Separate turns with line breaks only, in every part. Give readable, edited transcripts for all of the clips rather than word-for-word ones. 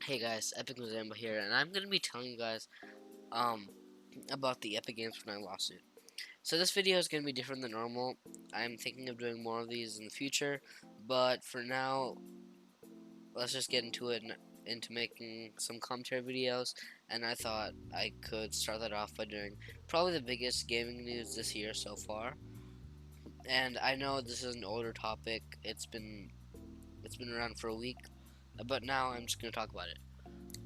Hey guys, EpicMozamba here, and I'm gonna be telling you guys um about the Epic Games Fortnite lawsuit. So this video is gonna be different than normal. I'm thinking of doing more of these in the future, but for now, let's just get into it into making some commentary videos. And I thought I could start that off by doing probably the biggest gaming news this year so far. And I know this is an older topic. It's been around for a week, but now I'm just gonna talk about it.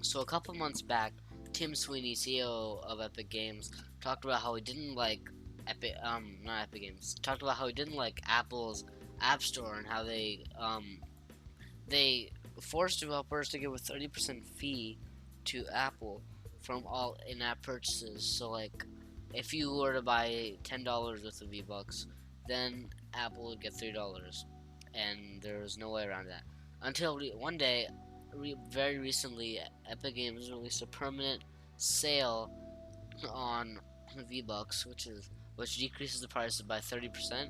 So a couple months back, Tim Sweeney, CEO of Epic Games, talked about how he didn't like not Epic Games. Talked about how he didn't like Apple's App Store and how they forced developers to give a 30% fee to Apple from all in-app purchases. So like, if you were to buy $10 worth of V-Bucks, then Apple would get $3, and there was no way around that. Until one day, very recently, Epic Games released a permanent sale on V-Bucks, which decreases the price by 30%.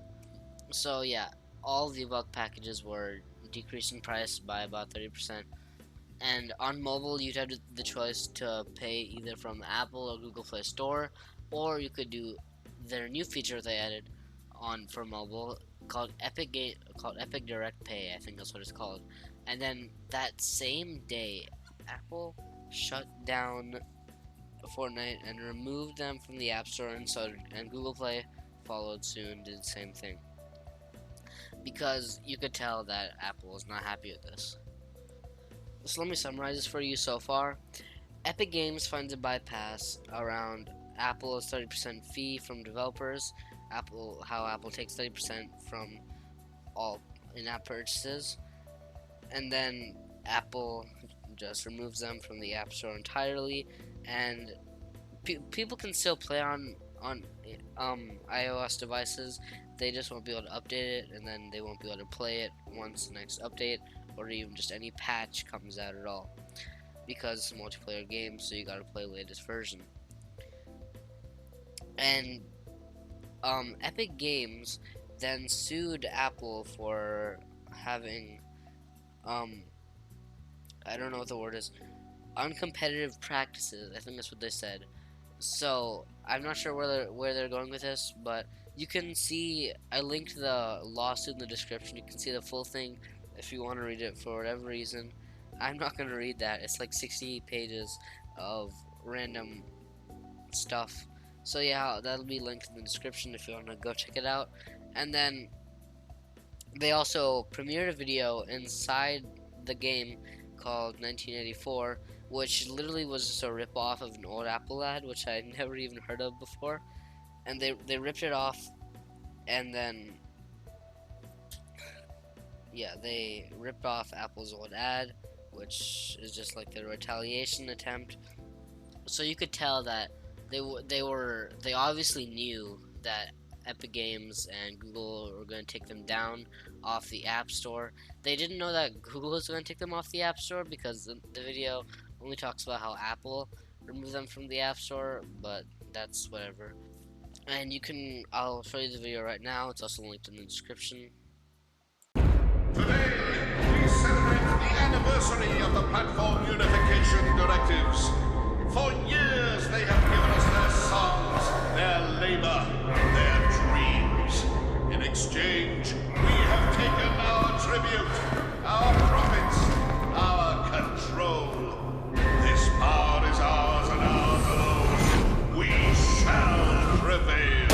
So yeah, all V-Buck packages were decreased in price by about 30%. And on mobile, you'd have the choice to pay either from Apple or Google Play Store, or you could do their new feature they added on for mobile called Epic Direct Pay. I think that's what it's called. And then that same day, Apple shut down Fortnite and removed them from the App Store, and Google Play followed soon, did the same thing, because you could tell that Apple is not happy with this. So let me summarize this for you so far. Epic Games finds a bypass around Apple's 30% fee from developers. How Apple takes 30% from all in-app purchases, and then Apple just removes them from the App Store entirely, and people can still play on iOS devices. They just won't be able to update it, and then they won't be able to play it once the next update or even just any patch comes out at all, because it's a multiplayer game, so you gotta play the latest version. And Epic Games then sued Apple for having I don't know what the word is, uncompetitive practices. I think that's what they said. So I'm not sure where they're going with this, but you can see, I linked the lawsuit in the description. You can see the full thing if you want to read it for whatever reason. I'm not going to read that. It's like 60 pages of random stuff. So yeah, that'll be linked in the description if you want to go check it out. And then they also premiered a video inside the game called 1984, which literally was just a rip-off of an old Apple ad, which I had never even heard of before. And they ripped it off, and then yeah, they ripped off Apple's old ad, which is just like the retaliation attempt. So you could tell that they obviously knew that Epic Games and Google were going to take them down off the App Store. They didn't know that Google was going to take them off the App Store, because the video only talks about how Apple removed them from the App Store, but that's whatever. And I'll show you the video right now. It's also linked in the description.
Today, we celebrate the anniversary of the platform unification directives. For years, they have given us their songs, their labor, their dreams. In exchange, we have taken our tribute, our profits, our control. This power is ours and ours alone. We shall prevail.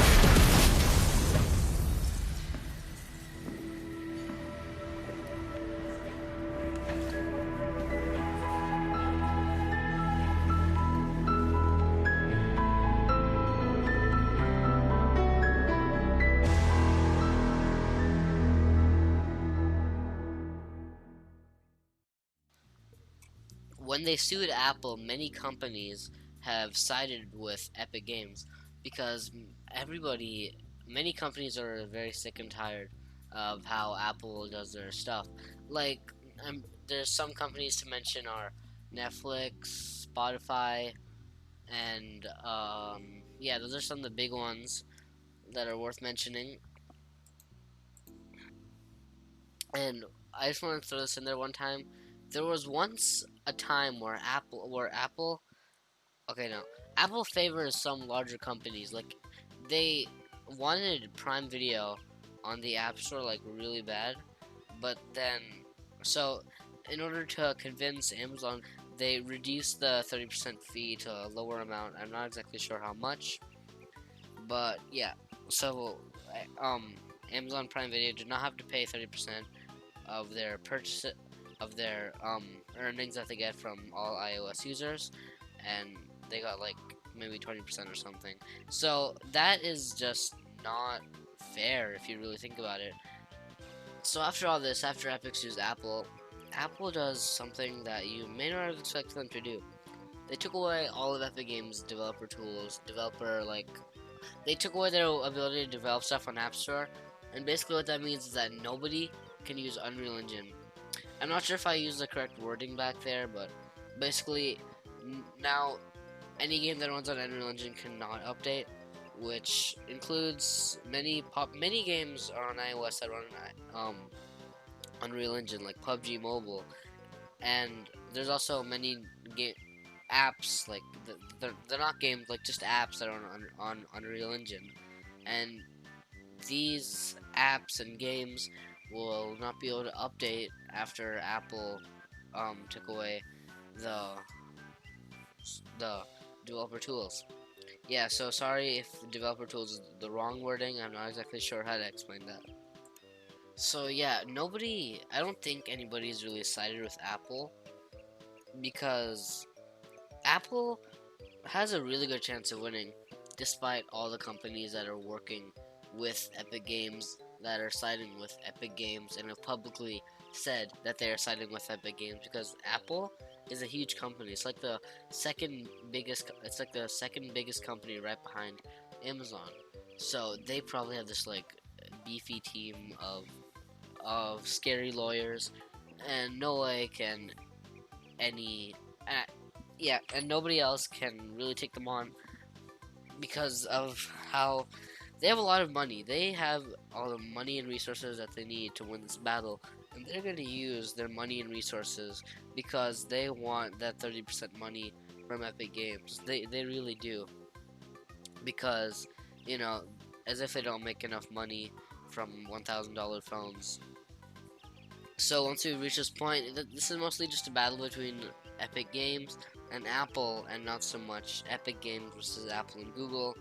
When they sued Apple, many companies have sided with Epic Games, because many companies are very sick and tired of how Apple does their stuff. Like, there's some companies to mention are Netflix, Spotify, and yeah, those are some of the big ones that are worth mentioning. And I just want to throw this in there one time. There was once a time where Apple okay, no. Apple favors some larger companies. Like, they wanted Prime Video on the App Store, like, really bad. But then, so, in order to convince Amazon, they reduced the 30% fee to a lower amount. I'm not exactly sure how much. But, yeah. So, Amazon Prime Video did not have to pay 30% of their purchase of their earnings that they get from all iOS users, and they got like maybe 20% or something. So that is just not fair if you really think about it. So after all this, after Epic sues Apple, Apple does something that you may not have expected them to do. They took away all of Epic Games developer tools, they took away their ability to develop stuff on App Store, and basically what that means is that nobody can use Unreal Engine. I'm not sure if I used the correct wording back there, but basically now any game that runs on Unreal Engine cannot update, which includes many games are on iOS that run on Unreal Engine, like PUBG Mobile, and there's also many game apps like they're not games, like just apps that are on Unreal Engine, and these apps and games will not be able to update after Apple took away the the developer tools. Yeah, so sorry if developer tools is the wrong wording. I'm not exactly sure how to explain that. So yeah, I don't think anybody is really excited with Apple because Apple has a really good chance of winning, despite all the companies that are working with Epic Games, that are siding with Epic Games, and have publicly said that they are siding with Epic Games, because Apple is a huge company. It's like the second biggest. It's like the second biggest company right behind Amazon. So they probably have this like beefy team of scary lawyers, and no way can any. Yeah, and nobody else can really take them on because of how they have a lot of money. They have all the money and resources that they need to win this battle, and they're going to use their money and resources because they want that 30% money from Epic Games. They really do, because, you know, as if they don't make enough money from $1,000 phones. So once we reach this point, this is mostly just a battle between Epic Games and Apple, and not so much Epic Games versus Apple and Google,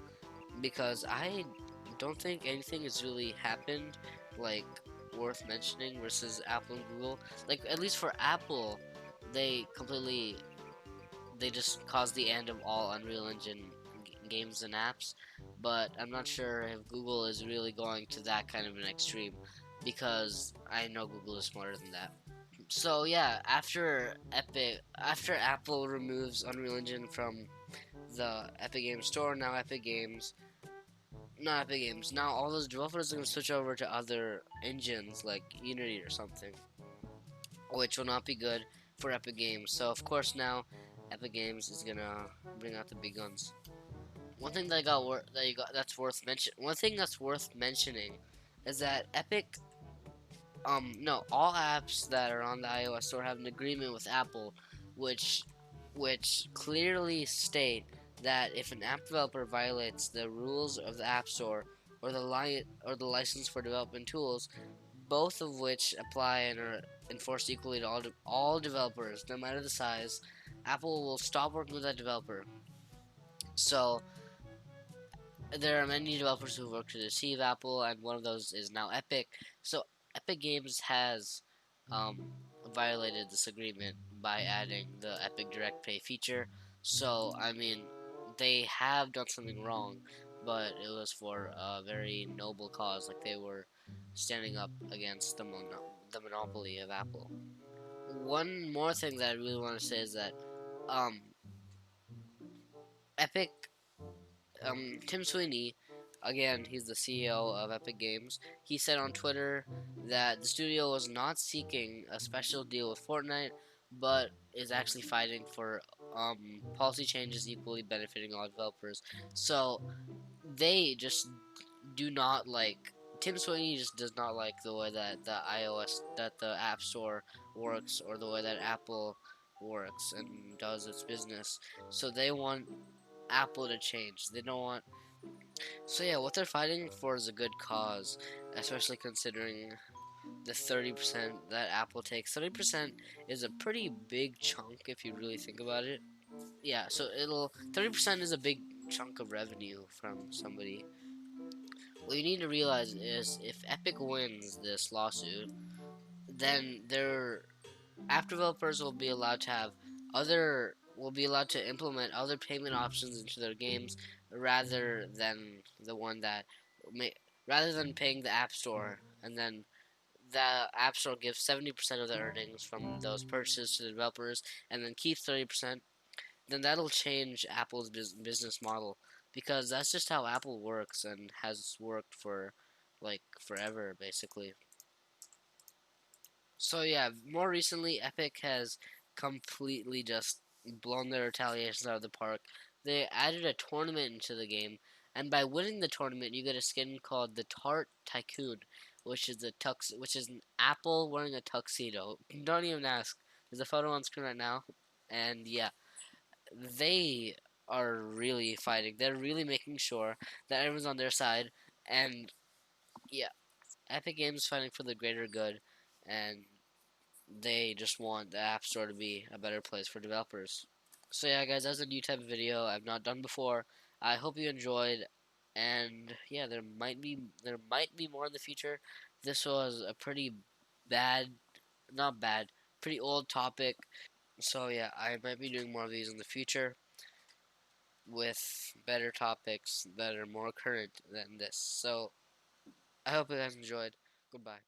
because I don't think anything has really happened like worth mentioning versus Apple and Google. Like, at least for Apple, they completely they just caused the end of all Unreal Engine games and apps, but I'm not sure if Google is really going to that kind of an extreme, because I know Google is smarter than that. So yeah, after Apple removes Unreal Engine from the Epic Games Store, now Epic Games, not Epic Games, now all those developers are going to switch over to other engines like Unity or something, which will not be good for Epic Games. So of course now Epic Games is gonna bring out the big guns. One thing that that's worth mentioning is that Epic, no, all apps that are on the iOS store have an agreement with Apple, which clearly state that if an app developer violates the rules of the App Store, or the license for development tools, both of which apply and are enforced equally to all developers, no matter the size, Apple will stop working with that developer. So there are many developers who work to deceive Apple, and one of those is now Epic. So Epic Games has violated this agreement by adding the Epic Direct Pay feature. So I mean, they have done something wrong, but it was for a very noble cause. Like, they were standing up against the monopoly of Apple. One more thing that I really want to say is that um, Epic Tim Sweeney, again, he's the CEO of Epic Games. He said on Twitter that the studio was not seeking a special deal with Fortnite, but is actually fighting for policy changes equally benefiting all developers. So they just do not like Tim Sweeney just does not like the way that the App Store works, or the way that Apple works and does its business. So they want Apple to change. They don't want. So yeah, what they're fighting for is a good cause, especially considering the 30% that Apple takes. 30% is a pretty big chunk if you really think about it. Yeah, so it'll 30% is a big chunk of revenue from somebody. What you need to realize is if Epic wins this lawsuit, then their app developers will be allowed to have will be allowed to implement other payment options into their games rather than the one that may, rather than paying the App Store, and then the App Store gives 70% of the earnings from those purchases to the developers and then keeps 30%, then that'll change Apple's business model, because that's just how Apple works and has worked for like forever basically. So yeah, more recently Epic has completely just blown their retaliations out of the park. They added a tournament into the game, and by winning the tournament, you get a skin called the Tart Tycoon, which is an apple wearing a tuxedo. Don't even ask. There's a photo on screen right now, and yeah, they are really fighting. They're really making sure that everyone's on their side, and yeah, Epic Games fighting for the greater good, and they just want the App Store to be a better place for developers. So yeah, guys, that's a new type of video I've not done before. I hope you enjoyed, and yeah, there might be more in the future. This was a pretty bad, not bad, pretty old topic. So yeah, I might be doing more of these in the future with better topics that are more current than this. So I hope you guys enjoyed. Goodbye.